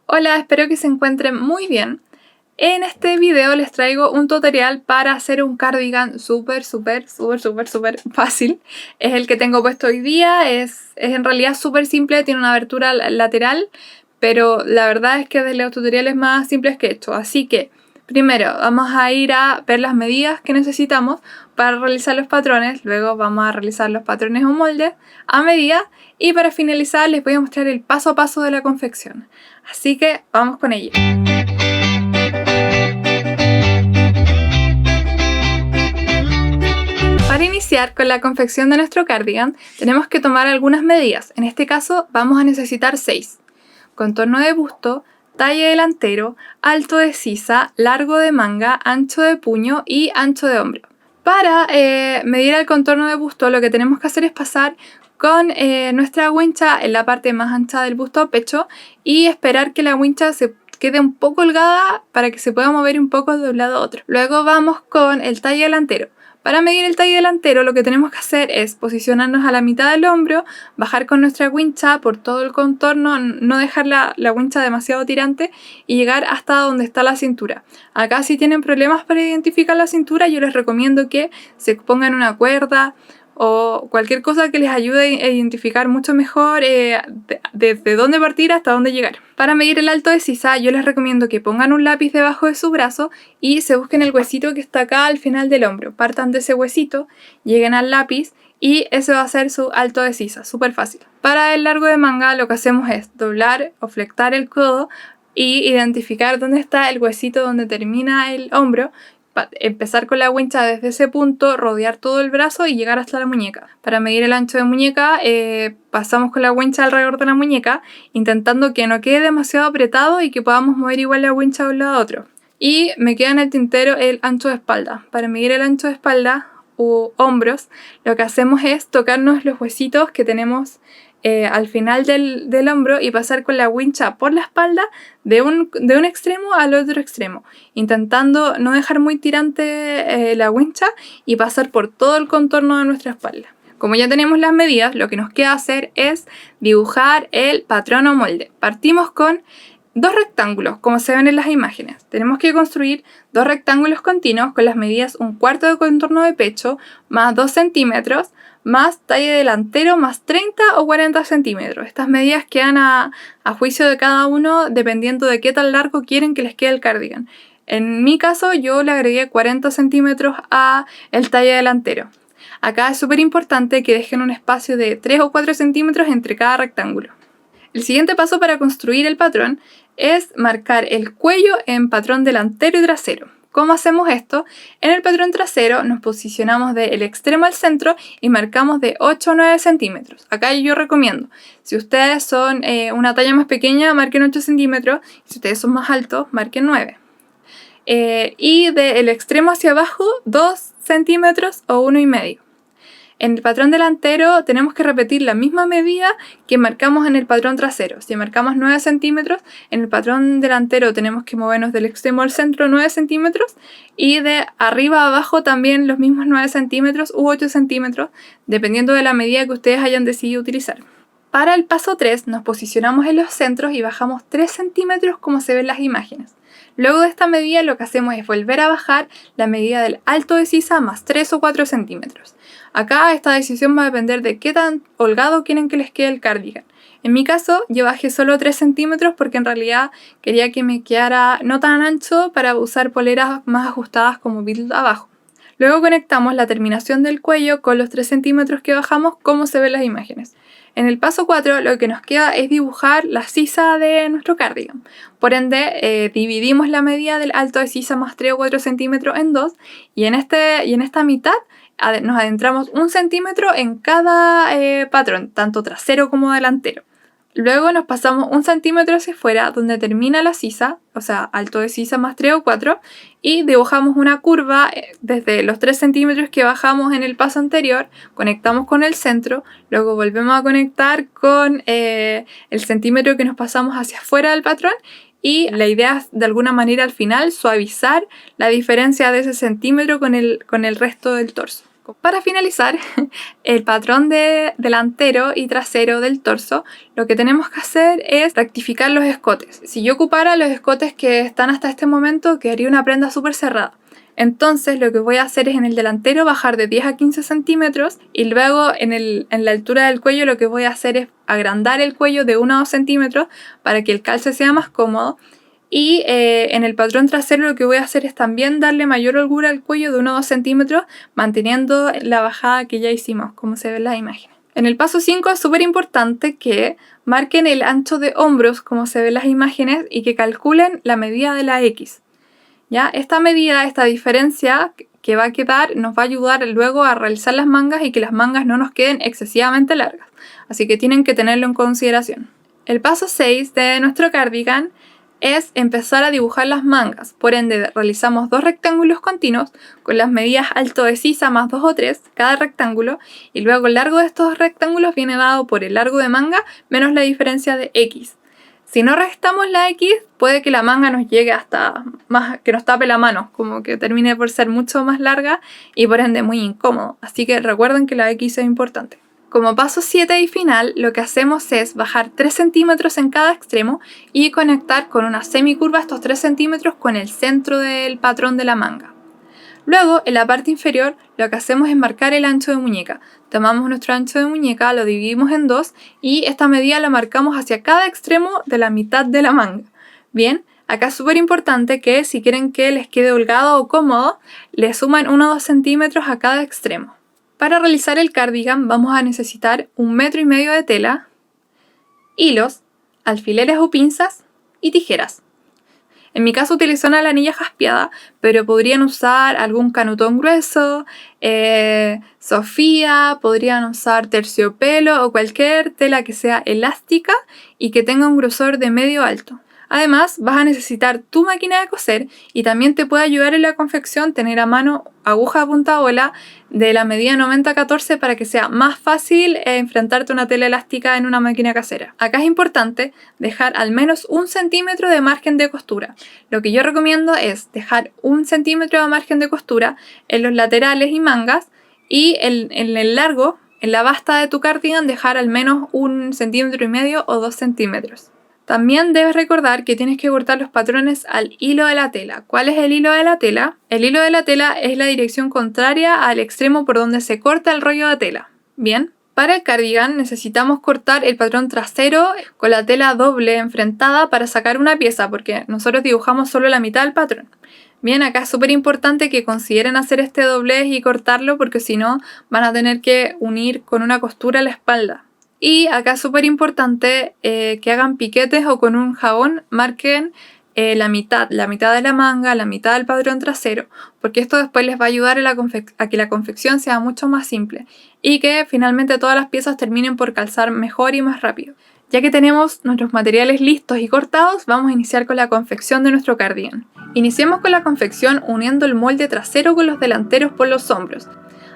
Hola, espero que se encuentren muy bien. En este video les traigo un tutorial para hacer un cardigan súper fácil. Es el que tengo puesto hoy día, es en realidad súper simple, tiene una abertura lateral, pero la verdad es que es de los tutoriales más simples que he hecho. Así que primero vamos a ir a ver las medidas que necesitamos para realizar los patrones, luego vamos a realizar los patrones o moldes a medida y para finalizar les voy a mostrar el paso a paso de la confección. Así que vamos con ello. Para iniciar con la confección de nuestro cardigan tenemos que tomar algunas medidas. En este caso vamos a necesitar 6. Contorno de busto, talle delantero, alto de sisa, largo de manga, ancho de puño y ancho de hombro. Para medir el contorno de busto lo que tenemos que hacer es pasar con nuestra wincha en la parte más ancha del busto o pecho y esperar que la wincha se quede un poco holgada para que se pueda mover un poco de un lado a otro. Luego vamos con el talle delantero. Para medir el talle delantero lo que tenemos que hacer es posicionarnos a la mitad del hombro, bajar con nuestra wincha por todo el contorno, no dejar la wincha demasiado tirante y llegar hasta donde está la cintura. Acá si tienen problemas para identificar la cintura yo les recomiendo que se pongan una cuerda o cualquier cosa que les ayude a identificar mucho mejor desde dónde partir hasta dónde llegar. Para medir el alto de sisa yo les recomiendo que pongan un lápiz debajo de su brazo y se busquen el huesito que está acá al final del hombro. Partan de ese huesito, lleguen al lápiz y ese va a ser su alto de sisa, súper fácil. Para el largo de manga lo que hacemos es doblar o flectar el codo y identificar dónde está el huesito donde termina el hombro. Empezar con la wincha desde ese punto, rodear todo el brazo y llegar hasta la muñeca. Para medir el ancho de muñeca pasamos con la wincha alrededor de la muñeca intentando que no quede demasiado apretado y que podamos mover igual la wincha de un lado a otro. Y me queda en el tintero el ancho de espalda. Para medir el ancho de espalda u hombros lo que hacemos es tocarnos los huesitos que tenemos al final del hombro y pasar con la wincha por la espalda de un extremo al otro extremo, intentando no dejar muy tirante la wincha y pasar por todo el contorno de nuestra espalda. Como ya tenemos las medidas, lo que nos queda hacer es dibujar el patrón o molde. Partimos con 2 rectángulos, como se ven en las imágenes. Tenemos que construir 2 rectángulos continuos con las medidas 1/4 de contorno de pecho más 2 centímetros más talle delantero más 30 o 40 centímetros. Estas medidas quedan a juicio de cada uno dependiendo de qué tan largo quieren que les quede el cardigan. En mi caso yo le agregué 40 centímetros a el talle delantero. Acá es súper importante que dejen un espacio de 3 o 4 centímetros entre cada rectángulo. El siguiente paso para construir el patrón es marcar el cuello en patrón delantero y trasero. ¿Cómo hacemos esto? En el patrón trasero nos posicionamos del extremo al centro y marcamos de 8 a 9 centímetros. Acá yo recomiendo, si ustedes son una talla más pequeña, marquen 8 centímetros. Si ustedes son más altos, marquen 9. Y del extremo hacia abajo, 2 centímetros o 1,5. En el patrón delantero tenemos que repetir la misma medida que marcamos en el patrón trasero. Si marcamos 9 centímetros, en el patrón delantero tenemos que movernos del extremo al centro 9 centímetros y de arriba a abajo también los mismos 9 centímetros u 8 centímetros, dependiendo de la medida que ustedes hayan decidido utilizar. Para el paso 3 nos posicionamos en los centros y bajamos 3 centímetros como se ven en las imágenes. Luego de esta medida lo que hacemos es volver a bajar la medida del alto de sisa más 3 o 4 centímetros. Acá esta decisión va a depender de qué tan holgado quieren que les quede el cardigan. En mi caso yo bajé solo 3 centímetros porque en realidad quería que me quedara no tan ancho para usar poleras más ajustadas como build abajo. Luego conectamos la terminación del cuello con los 3 centímetros que bajamos como se ven las imágenes. En el paso 4 lo que nos queda es dibujar la sisa de nuestro cardigan. Por ende, dividimos la medida del alto de sisa más 3 o 4 centímetros en 2 y en esta mitad nos adentramos 1 centímetro en cada patrón, tanto trasero como delantero. Luego nos pasamos 1 centímetro hacia afuera donde termina la sisa, o sea, alto de sisa más 3 o 4, y dibujamos una curva desde los 3 centímetros que bajamos en el paso anterior, conectamos con el centro, luego volvemos a conectar con el centímetro que nos pasamos hacia afuera del patrón y la idea es de alguna manera al final suavizar la diferencia de ese centímetro con el resto del torso. Para finalizar el patrón delantero y trasero del torso, lo que tenemos que hacer es rectificar los escotes. Si yo ocupara los escotes que están hasta este momento, quedaría una prenda súper cerrada. Entonces lo que voy a hacer es en el delantero bajar de 10 a 15 centímetros y luego en la altura del cuello lo que voy a hacer es agrandar el cuello de 1 a 2 centímetros para que el calce sea más cómodo. Y en el patrón trasero lo que voy a hacer es también darle mayor holgura al cuello de 1 a 2 centímetros, manteniendo la bajada que ya hicimos, como se ve en las imágenes. En el paso 5 es súper importante que marquen el ancho de hombros, como se ve en las imágenes, y que calculen la medida de la X. ¿Ya? Esta medida, esta diferencia que va a quedar, nos va a ayudar luego a realizar las mangas y que las mangas no nos queden excesivamente largas. Así que tienen que tenerlo en consideración. El paso 6 de nuestro cardigan es empezar a dibujar las mangas. Por ende, realizamos 2 rectángulos continuos con las medidas alto de sisa más 2 o 3 cada rectángulo, y luego el largo de estos rectángulos viene dado por el largo de manga menos la diferencia de X. Si no restamos la X, puede que la manga nos llegue hasta más, que nos tape la mano, como que termine por ser mucho más larga y por ende muy incómodo. Así que recuerden que la X es importante. Como paso 7 y final, lo que hacemos es bajar 3 centímetros en cada extremo y conectar con una semicurva estos 3 centímetros con el centro del patrón de la manga. Luego, en la parte inferior, lo que hacemos es marcar el ancho de muñeca. Tomamos nuestro ancho de muñeca, lo dividimos en 2 y esta medida la marcamos hacia cada extremo de la mitad de la manga. Bien, acá es súper importante que si quieren que les quede holgado o cómodo, le suman 1 o 2 centímetros a cada extremo. Para realizar el cardigan vamos a necesitar 1,5 metros de tela, hilos, alfileres o pinzas y tijeras. En mi caso utilicé una lanilla jaspeada, pero podrían usar algún canutón grueso, sofía, podrían usar terciopelo o cualquier tela que sea elástica y que tenga un grosor de medio alto. Además, vas a necesitar tu máquina de coser y también te puede ayudar en la confección tener a mano aguja de punta bola de la medida 90-14 para que sea más fácil enfrentarte a una tela elástica en una máquina casera. Acá es importante dejar al menos 1 centímetro de margen de costura. Lo que yo recomiendo es dejar 1 centímetro de margen de costura en los laterales y mangas y en el largo, en la basta de tu cardigan, dejar al menos 1,5 centímetros o 2 centímetros. También debes recordar que tienes que cortar los patrones al hilo de la tela. ¿Cuál es el hilo de la tela? El hilo de la tela es la dirección contraria al extremo por donde se corta el rollo de tela. Bien, para el cardigan necesitamos cortar el patrón trasero con la tela doble enfrentada para sacar una pieza, porque nosotros dibujamos solo la mitad del patrón. Bien, acá es súper importante que consideren hacer este doblez y cortarlo, porque si no van a tener que unir con una costura la espalda. Y acá es súper importante que hagan piquetes o con un jabón marquen la mitad de la manga, la mitad del patrón trasero, porque esto después les va a ayudar a que la confección sea mucho más simple y que finalmente todas las piezas terminen por calzar mejor y más rápido. Ya que tenemos nuestros materiales listos y cortados, vamos a iniciar con la confección de nuestro cardigan. Iniciemos con la confección uniendo el molde trasero con los delanteros por los hombros.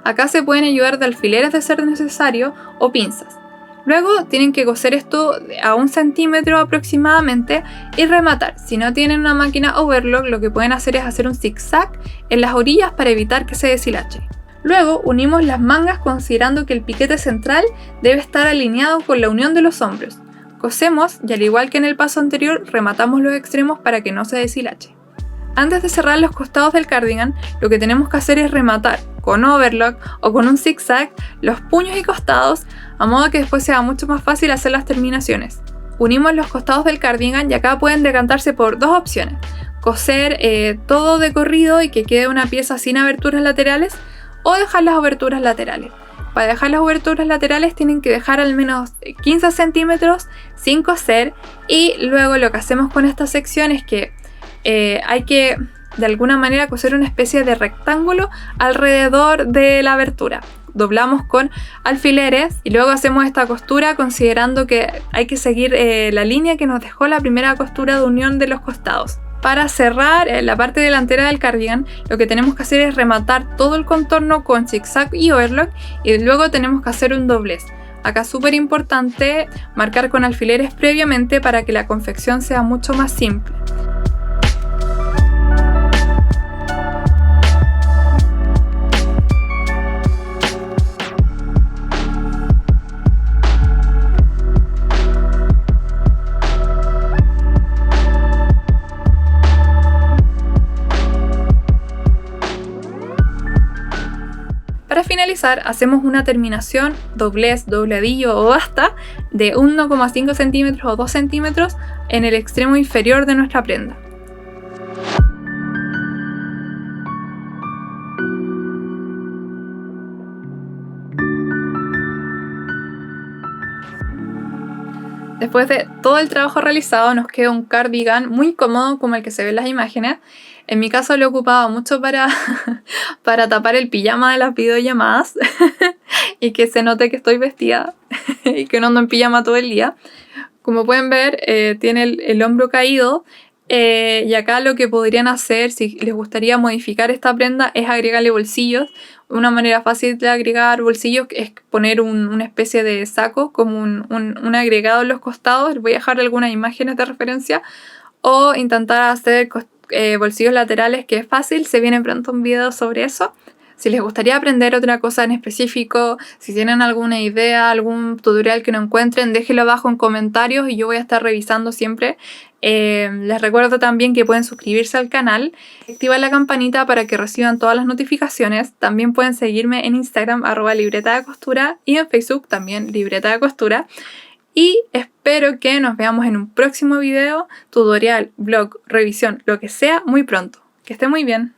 Acá se pueden ayudar de alfileres de ser necesario o pinzas. Luego tienen que coser esto a 1 centímetro aproximadamente y rematar. Si no tienen una máquina overlock, lo que pueden hacer es hacer un zigzag en las orillas para evitar que se deshilache. Luego unimos las mangas considerando que el piquete central debe estar alineado con la unión de los hombros. Cosemos y al igual que en el paso anterior, rematamos los extremos para que no se deshilache. Antes de cerrar los costados del cardigan, lo que tenemos que hacer es rematar con overlock o con un zigzag los puños y costados, a modo que después sea mucho más fácil hacer las terminaciones. Unimos los costados del cardigan y acá pueden decantarse por 2 opciones: coser todo de corrido y que quede una pieza sin aberturas laterales, o dejar las aberturas laterales. Para dejar las aberturas laterales tienen que dejar al menos 15 centímetros sin coser, y luego lo que hacemos con esta sección es que hay que de alguna manera coser una especie de rectángulo alrededor de la abertura. Doblamos con alfileres y luego hacemos esta costura considerando que hay que seguir la línea que nos dejó la primera costura de unión de los costados. Para cerrar la parte delantera del cardigan, lo que tenemos que hacer es rematar todo el contorno con zigzag y overlock, y luego tenemos que hacer un doblez. Acá es súper importante marcar con alfileres previamente para que la confección sea mucho más simple. finalizar, hacemos una terminación, doblez, dobladillo o basta de 1,5 centímetros o 2 centímetros en el extremo inferior de nuestra prenda. Después de todo el trabajo realizado, nos queda un cardigan muy cómodo como el que se ve en las imágenes. En mi caso lo he ocupado mucho para tapar el pijama de las videollamadas y que se note que estoy vestida y que no ando en pijama todo el día. Como pueden ver, tiene el hombro caído. Y acá lo que podrían hacer, si les gustaría modificar esta prenda, es agregarle bolsillos. Una manera fácil de agregar bolsillos es poner una especie de saco, como un agregado en los costados. Les voy a dejar algunas imágenes de referencia. O intentar hacer bolsillos laterales, que es fácil. Se viene pronto un video sobre eso. Si les gustaría aprender otra cosa en específico, si tienen alguna idea, algún tutorial que no encuentren, déjenlo abajo en comentarios y yo voy a estar revisando siempre. Les recuerdo también que pueden suscribirse al canal, activar la campanita para que reciban todas las notificaciones. También pueden seguirme en Instagram @libreta de costura y en Facebook también libreta de costura. Y espero que nos veamos en un próximo video, tutorial, blog, revisión, lo que sea, muy pronto. Que esté muy bien.